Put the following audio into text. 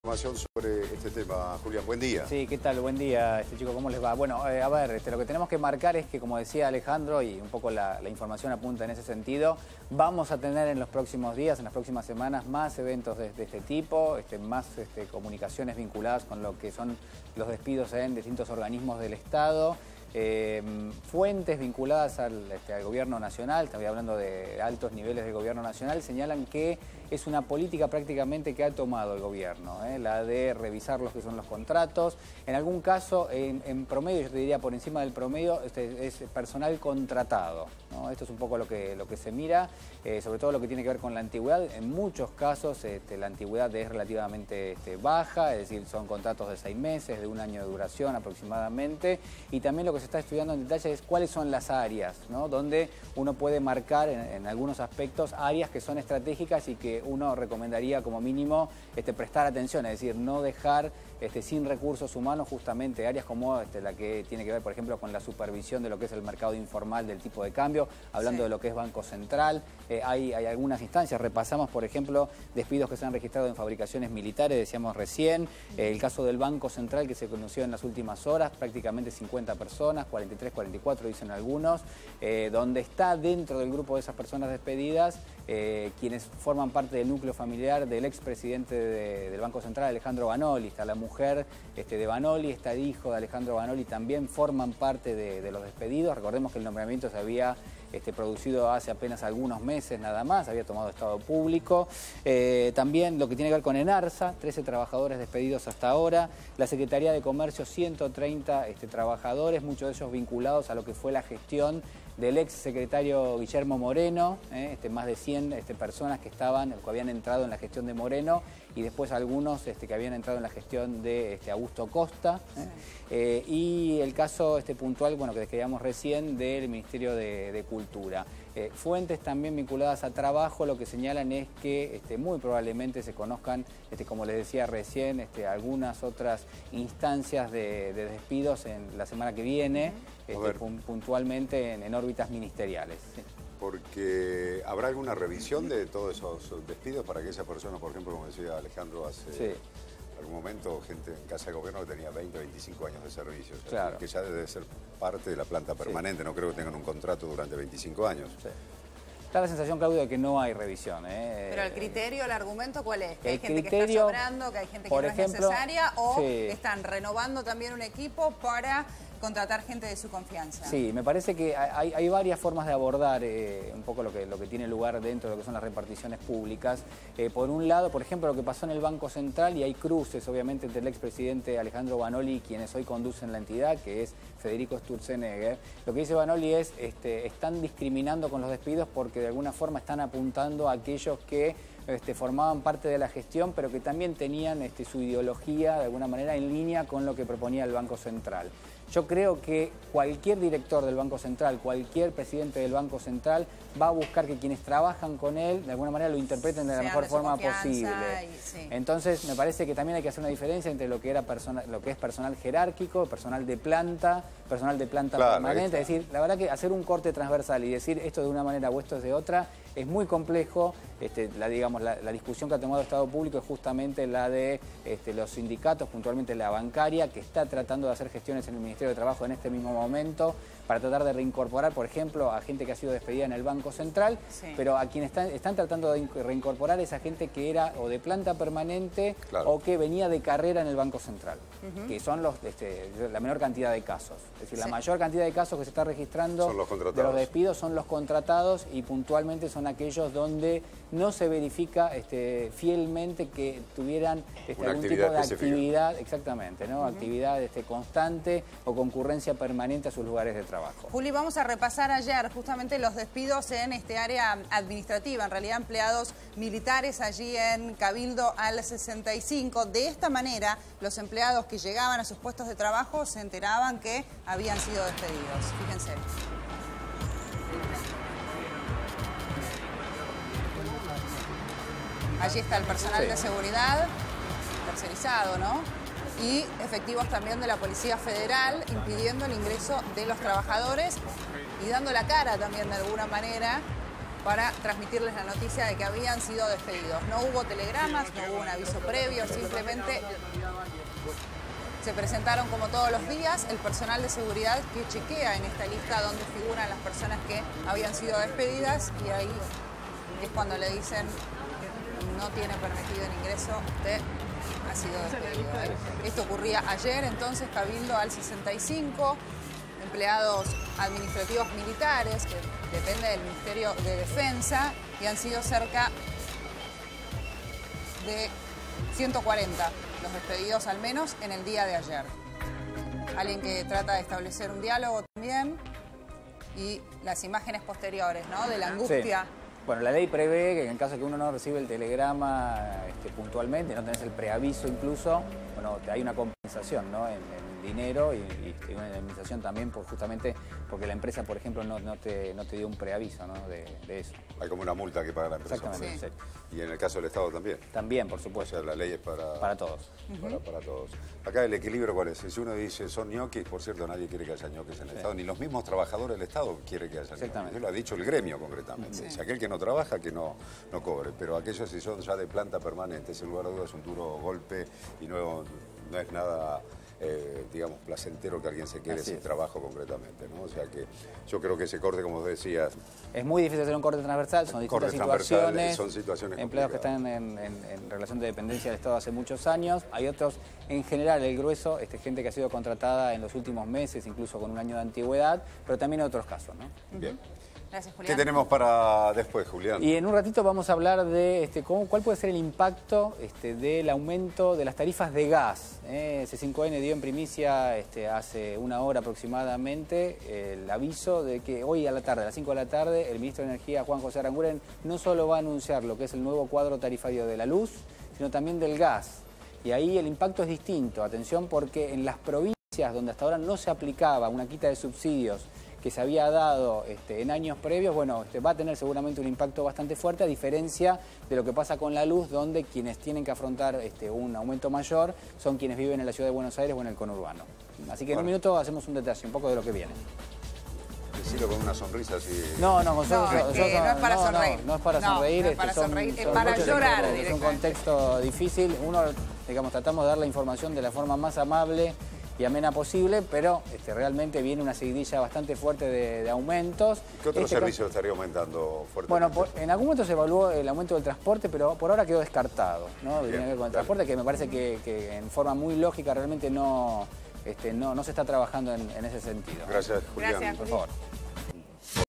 Información sobre este tema, Julián. Buen día. Sí, ¿qué tal? Buen día, chico, ¿cómo les va? Bueno, a ver, lo que tenemos que marcar es que, como decía Alejandro, y un poco la información apunta en ese sentido, vamos a tener en los próximos días, en las próximas semanas, más eventos de este tipo, más comunicaciones vinculadas con lo que son los despidos en distintos organismos del Estado. Fuentes vinculadas al gobierno nacional, estoy hablando de altos niveles del gobierno nacional, señalan que es una política prácticamente que ha tomado el gobierno, la de revisar los que son los contratos. En algún caso, en promedio, yo te diría por encima del promedio, es personal contratado, ¿no? Esto es un poco lo que se mira, sobre todo lo que tiene que ver con la antigüedad. En muchos casos la antigüedad es relativamente baja, es decir, son contratos de 6 meses, de 1 año de duración aproximadamente, y también lo que se está estudiando en detalle es cuáles son las áreas, ¿no? Donde uno puede marcar en algunos aspectos áreas que son estratégicas y que uno recomendaría como mínimo prestar atención, es decir, no dejar sin recursos humanos justamente áreas como la que tiene que ver, por ejemplo, con la supervisión de lo que es el mercado informal del tipo de cambio, hablando de lo que es Banco Central. Hay algunas instancias, repasamos, por ejemplo, despidos que se han registrado en fabricaciones militares, decíamos recién, el caso del Banco Central que se conoció en las últimas horas, prácticamente 50 personas, 43, 44 dicen algunos, donde está dentro del grupo de esas personas despedidas quienes forman parte del núcleo familiar del expresidente del Banco Central, Alejandro Banoli. Está la mujer de Banoli, está el hijo de Alejandro Banoli, también forman parte de los despedidos. Recordemos que el nombramiento se había producido hace apenas algunos meses nada más, había tomado estado público. También lo que tiene que ver con Enarsa, 13 trabajadores despedidos hasta ahora. La Secretaría de Comercio, 130 trabajadores, muchos de ellos vinculados a lo que fue la gestión del ex secretario Guillermo Moreno, más de 100 personas que habían entrado en la gestión de Moreno, y después algunos que habían entrado en la gestión de Augusto Costa. Y el caso puntual, bueno, que describíamos recién, del Ministerio de Cultura. Fuentes también vinculadas a trabajo lo que señalan es que muy probablemente se conozcan, como les decía recién, algunas otras instancias de despidos en la semana que viene, puntualmente en órbitas ministeriales. ¿Sí? Porque ¿habrá alguna revisión de todos esos despidos para que esa persona, por ejemplo, como decía Alejandro hace algún momento, gente en casa de gobierno que tenía 20 o 25 años de servicio, o sea, claro, que ya debe ser parte de la planta permanente, no creo que tengan un contrato durante 25 años. Sí. Da la sensación, Claudio, de que no hay revisión. Pero el criterio, el argumento, ¿cuál es? ¿Que hay gente criterio, que está sobrando, que hay gente que no es necesaria, o están renovando también un equipo para contratar gente de su confianza? Sí, me parece que hay varias formas de abordar un poco lo que tiene lugar dentro de lo que son las reparticiones públicas. Por un lado, por ejemplo, lo que pasó en el Banco Central, y hay cruces, obviamente, entre el expresidente Alejandro Banoli, quienes hoy conducen la entidad, que es Federico Sturzenegger. Lo que dice Banoli es, están discriminando con los despidos porque de alguna forma están apuntando a aquellos que formaban parte de la gestión, pero que también tenían su ideología de alguna manera en línea con lo que proponía el Banco Central. Yo creo que cualquier director del Banco Central, cualquier presidente del Banco Central va a buscar que quienes trabajan con él de alguna manera lo interpreten de la mejor forma posible. Entonces me parece que también hay que hacer una diferencia entre lo que es personal jerárquico, personal de planta permanente. Es decir, la verdad que hacer un corte transversal y decir esto de una manera o esto es de otra es muy complejo. La discusión que ha tomado el Estado Público es justamente la de los sindicatos, puntualmente la bancaria, que está tratando de hacer gestiones en el Ministerio de Trabajo en este mismo momento para tratar de reincorporar, por ejemplo, a gente que ha sido despedida en el Banco Central, pero a quienes están tratando de reincorporar esa gente que era o de planta permanente o que venía de carrera en el Banco Central, que son la menor cantidad de casos. Es decir, la mayor cantidad de casos que se está registrando de los despidos son los contratados, y puntualmente son aquellos donde no se verifica fielmente que tuvieran algún tipo de actividad, exactamente, ¿no? Actividad constante o concurrencia permanente a sus lugares de trabajo. Juli, vamos a repasar ayer justamente los despidos en área administrativa, en realidad empleados militares allí en Cabildo al 65. De esta manera, los empleados que llegaban a sus puestos de trabajo se enteraban que habían sido despedidos. Fíjense. Allí está el personal de seguridad, tercerizado, ¿no? Y efectivos también de la Policía Federal, impidiendo el ingreso de los trabajadores y dando la cara también de alguna manera para transmitirles la noticia de que habían sido despedidos. No hubo telegramas, no hubo un aviso previo, simplemente se presentaron como todos los días el personal de seguridad que chequea en esta lista donde figuran las personas que habían sido despedidas, y ahí es cuando le dicen: no tiene permitido el ingreso, usted ha sido despedido. Esto ocurría ayer, entonces, Cabildo al 65, empleados administrativos militares, que depende del Ministerio de Defensa, y han sido cerca de 140 los despedidos, al menos en el día de ayer. Alguien que trata de establecer un diálogo también, y las imágenes posteriores, ¿no?, de la angustia. Sí. Bueno, la ley prevé que en caso de que uno no recibe el telegrama puntualmente, no tenés el preaviso incluso, bueno, hay una compensación, ¿no?, en dinero y una indemnización también, justamente porque la empresa, por ejemplo, no te dio un preaviso, ¿no?, de eso. Hay como una multa que paga la empresa. Exactamente. Sí. Y en el caso del Estado también. También, por supuesto. O sea, la ley es para todos. Para todos. Acá el equilibrio, ¿cuál es? Si uno dice son ñoquis, por cierto, nadie quiere que haya ñoquis en el Estado, ni los mismos trabajadores del Estado quieren que haya ñoquis. Eso lo ha dicho el gremio concretamente. Si aquel que no trabaja, que no cobre, pero aquellos si son ya de planta permanente, ese lugar de duda es un duro golpe y no es nada, digamos, placentero que alguien se quede sin trabajo concretamente, ¿no? O sea que yo creo que ese corte, como decías... Es muy difícil hacer un corte transversal, son distintas situaciones. Son situaciones empleados que están en relación de dependencia del Estado hace muchos años. Hay otros, en general, el grueso, gente que ha sido contratada en los últimos meses, incluso con un año de antigüedad, pero también hay otros casos, ¿no? Bien. Gracias, Julián. ¿Qué tenemos para después, Julián? Y en un ratito vamos a hablar de cuál puede ser el impacto del aumento de las tarifas de gas. C5N dio en primicia hace una hora aproximadamente el aviso de que hoy a la tarde, a las 5 de la tarde, el ministro de Energía, Juan José Aranguren, no solo va a anunciar lo que es el nuevo cuadro tarifario de la luz, sino también del gas. Y ahí el impacto es distinto. Atención, porque en las provincias donde hasta ahora no se aplicaba una quita de subsidios que se había dado en años previos, bueno, va a tener seguramente un impacto bastante fuerte, a diferencia de lo que pasa con la luz, donde quienes tienen que afrontar un aumento mayor son quienes viven en la ciudad de Buenos Aires o en el conurbano. Así que en un minuto hacemos un detalle, un poco de lo que viene. Decirlo con una sonrisa así. No, no es para sonreír. No es para sonreír, es para sonreír, es para llorar. Es un contexto difícil. Uno, digamos, tratamos de dar la información de la forma más amable y amena posible, pero realmente viene una seguidilla bastante fuerte de aumentos. ¿Qué otro servicio estaría aumentando fuertemente? Bueno, en algún momento se evaluó el aumento del transporte, pero por ahora quedó descartado, ¿no? Tiene que ver con el transporte, que me parece que en forma muy lógica realmente no se está trabajando en ese sentido. Gracias, Julián. Gracias, por favor.